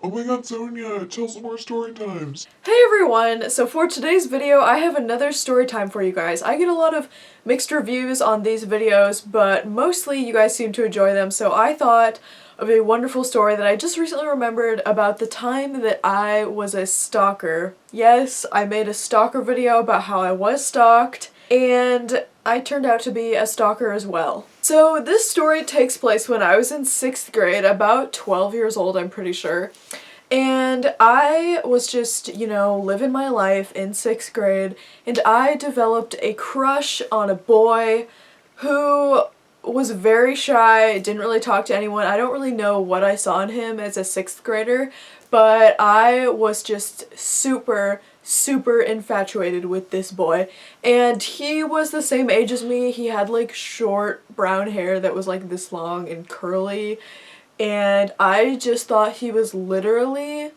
Oh my god, Sonia, tell some more story times. Hey everyone! So for today's video, I have another story time for you guys. I get a lot of mixed reviews on these videos, but mostly you guys seem to enjoy them, so I thought of a wonderful story that I just recently remembered about the time that I was a stalker. Yes, I made a stalker video about how I was stalked, and I turned out to be a stalker as well. So this story takes place when I was in 6th grade, about 12 years old, I'm pretty sure. And I was just, living my life in 6th grade, and I developed a crush on a boy who was very shy, didn't really talk to anyone. I don't really know what I saw in him as a 6th grader, but I was just super infatuated with this boy. And he was the same age as me. He had like short brown hair that was like this long and curly. And I just thought he was literally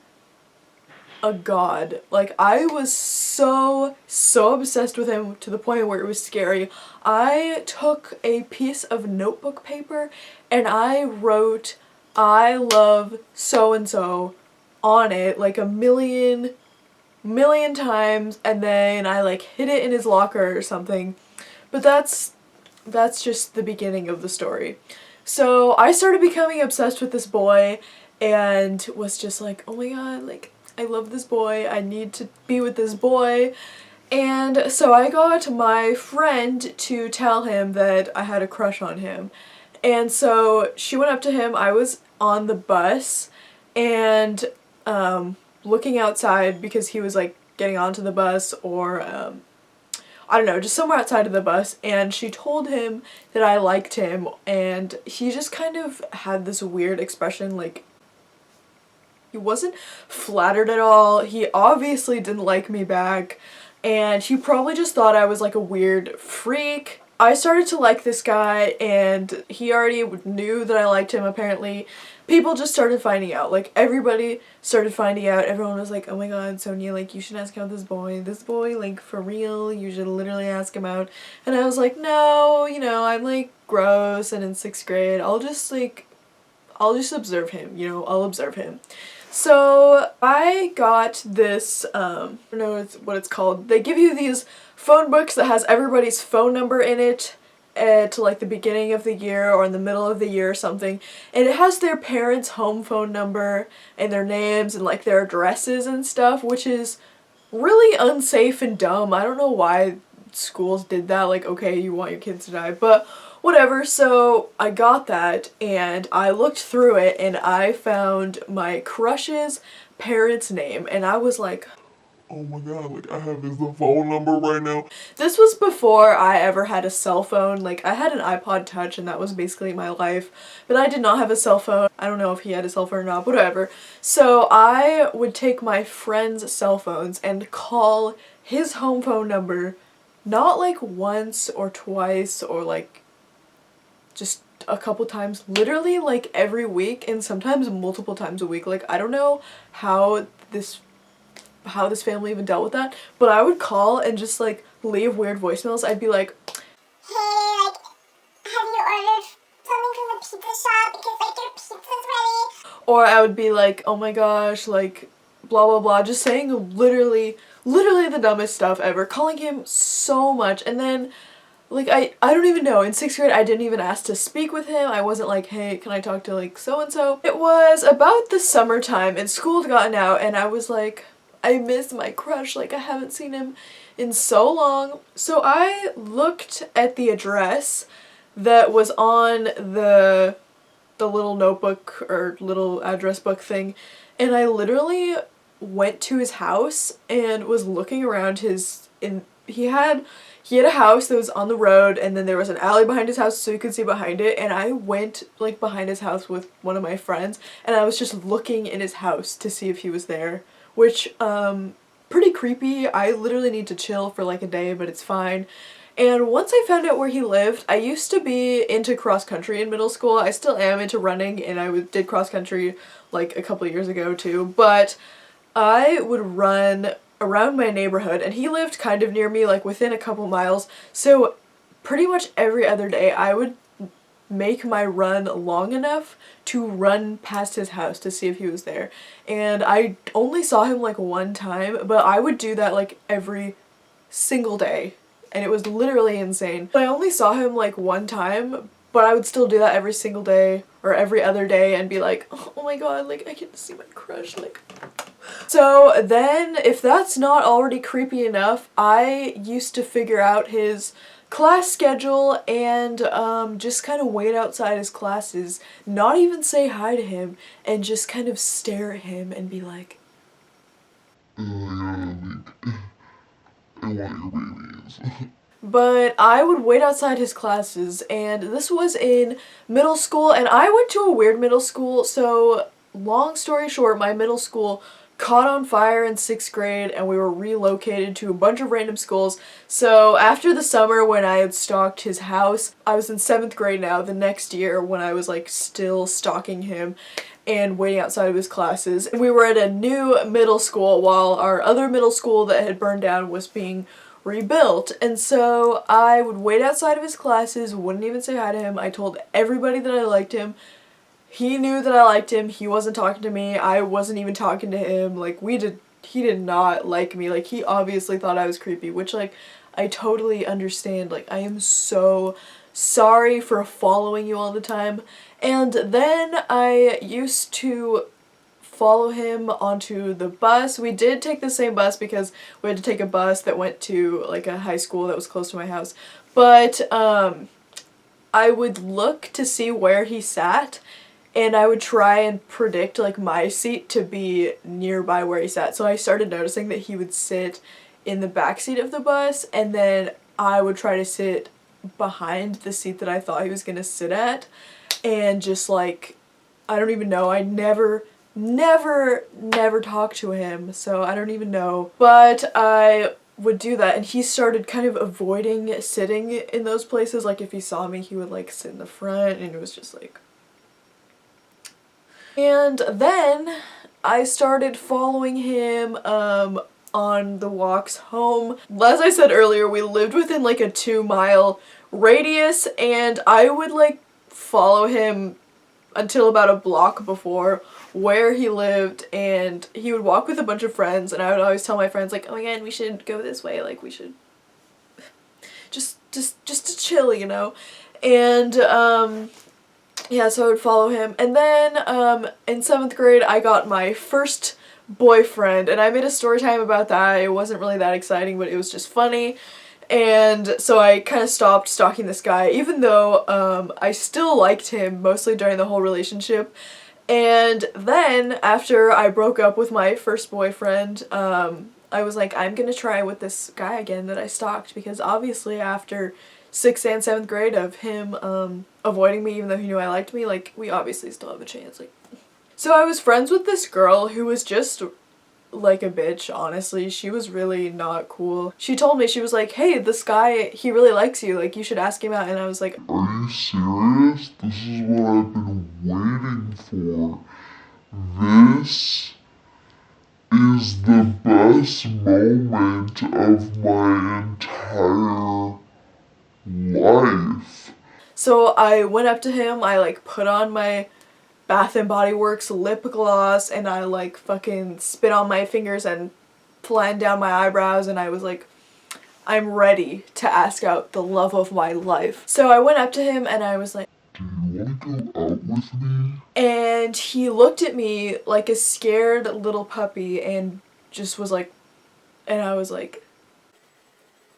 a god. Like, I was so obsessed with him to the point where it was scary. I took a piece of notebook paper and I wrote, "I love so-and-so" on it like a million times, and then I like hid it in his locker or something. But that's just the beginning of the story. So I started becoming obsessed with this boy and was just like, oh my god, like, I love this boy, I need to be with this boy. And so I got my friend to tell him that I had a crush on him. And so she went up to him, I was on the bus, and looking outside because he was like getting onto the bus, or I don't know, just somewhere outside of the bus, and she told him that I liked him, and he just kind of had this weird expression, like, he wasn't flattered at all, he obviously didn't like me back, and he probably just thought I was like a weird freak. I started to like this guy, and he already knew that I liked him, apparently. People just started finding out. Like, everybody started finding out. Everyone was like, oh my god, Sonia, like, you should ask out this boy. This boy, like, for real, you should literally ask him out. And I was like, no, I'm, like, gross and in 6th grade. I'll just observe him, I'll observe him. So I got this, I don't know what it's called. They give you these phone books that has everybody's phone number in it at like the beginning of the year or in the middle of the year or something, and it has their parents' home phone number and their names and like their addresses and stuff, which is really unsafe and dumb. I don't know why schools did that, like, okay, you want your kids to die, but whatever. So I got that and I looked through it and I found my crush's parents' name, and I was like, Oh my god, like I have his phone number right now. this was before I ever had a cell phone. Like, I had an iPod Touch and that was basically my life, but I did not have a cell phone. I don't know if he had a cell phone or not, whatever. So I would take my friends' cell phones and call his home phone number, not like once or twice or like just a couple times, literally like every week, and sometimes multiple times a week. Like, I don't know how this family even dealt with that, but I would call and just like leave weird voicemails. I'd be like, hey, like, have you ordered something from the pizza shop because like your pizza's ready? or I would be like, oh my gosh, like, blah blah blah, just saying literally the dumbest stuff ever, calling him so much. And then like, I don't even know, in 6th grade I didn't even ask to speak with him. I wasn't like, hey, can I talk to like so-and-so? It was about the summertime and school had gotten out, and I was like, I miss my crush, like I haven't seen him in so long. So I looked at the address that was on the little notebook or little address book thing, and I literally went to his house and was looking around he had a house that was on the road, and then there was an alley behind his house so you could see behind it, and I went like behind his house with one of my friends and I was just looking in his house to see if he was there, which pretty creepy. I literally need to chill for like a day, but it's fine. And once I found out where he lived, I used to be into cross country in middle school. I still am into running, and I did cross country like a couple of years ago too, but I would run around my neighborhood, and he lived kind of near me, like within a couple miles, so pretty much every other day I would make my run long enough to run past his house to see if he was there. And I only saw him like one time, but I would do that like every single day. And it was literally insane. I only saw him like one time, but I would still do that every single day or every other day and be like, oh my god, like I get to see my crush, like. So then, if that's not already creepy enough, I used to figure out his class schedule and just kind of wait outside his classes, not even say hi to him, and just kind of stare at him and be like, I want your babies. But I would wait outside his classes, and this was in middle school, and I went to a weird middle school, so long story short, my middle school caught on fire in 6th grade, and we were relocated to a bunch of random schools. So after the summer when I had stalked his house, I was in 7th grade now, the next year when I was like still stalking him and waiting outside of his classes. We were at a new middle school while our other middle school that had burned down was being rebuilt, and so I would wait outside of his classes, wouldn't even say hi to him. I told everybody that I liked him. He knew that I liked him. He wasn't talking to me. I wasn't even talking to him. Like, he did not like me. Like, he obviously thought I was creepy, which, like, I totally understand. Like, I am so sorry for following you all the time. And then I used to follow him onto the bus. We did take the same bus because we had to take a bus that went to like a high school that was close to my house. But I would look to see where he sat, and I would try and predict like my seat to be nearby where he sat. So I started noticing that he would sit in the back seat of the bus, and then I would try to sit behind the seat that I thought he was gonna sit at, and just like, I don't even know, I never talked to him, so I don't even know. But I would do that, and he started kind of avoiding sitting in those places. Like, if he saw me, he would like sit in the front, and it was just like. And then I started following him on the walks home. As I said earlier, we lived within like a 2-mile radius, and I would like follow him until about a block before where he lived, and he would walk with a bunch of friends, and I would always tell my friends like, oh my god, we should go this way, like we should just to chill, you know. And yeah, so I would follow him. And then in 7th grade I got my first boyfriend, and I made a story time about that. It wasn't really that exciting, but it was just funny. And so I kind of stopped stalking this guy, even though I still liked him mostly during the whole relationship. And then after I broke up with my first boyfriend, I was like, I'm gonna try with this guy again that I stalked, because obviously after 6th and 7th grade of him avoiding me even though he knew I liked me, like, we obviously still have a chance. Like, so I was friends with this girl who was just like a bitch, honestly. She was really not cool. She told me, she was like, hey, this guy, he really likes you, like you should ask him out. And I was like, Are you serious? This is what I've been waiting for. This is the best moment of my entire life. so I went up to him, I like put on my Bath and Body Works lip gloss, and I like fucking spit on my fingers and planned down my eyebrows, and I was like, I'm ready to ask out the love of my life. So I went up to him and I was like, Do you want to go out with me? and he looked at me like a scared little puppy and just was like, and I was like,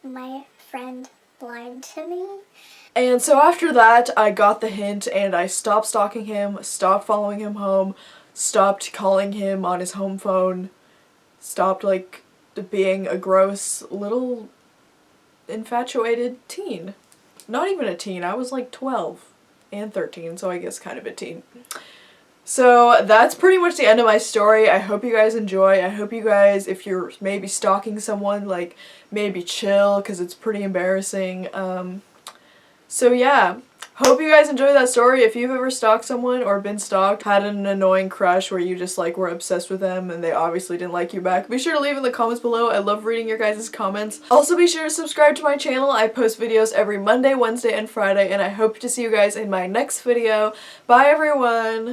My friend lied to me. and so after that I got the hint, and I stopped stalking him, stopped following him home, stopped calling him on his home phone, stopped like being a gross little infatuated teen. Not even a teen, I was like 12 and 13, so I guess kind of a teen. So that's pretty much the end of my story. I hope you guys enjoy. I hope you guys, if you're maybe stalking someone, like maybe chill, because it's pretty embarrassing. So yeah, Hope you guys enjoyed that story. If you've ever stalked someone or been stalked, had an annoying crush where you just like were obsessed with them and they obviously didn't like you back, be sure to leave in the comments below. I love reading your guys' comments. Also be sure to subscribe to my channel. I post videos every Monday, Wednesday, and Friday, and I hope to see you guys in my next video. Bye everyone!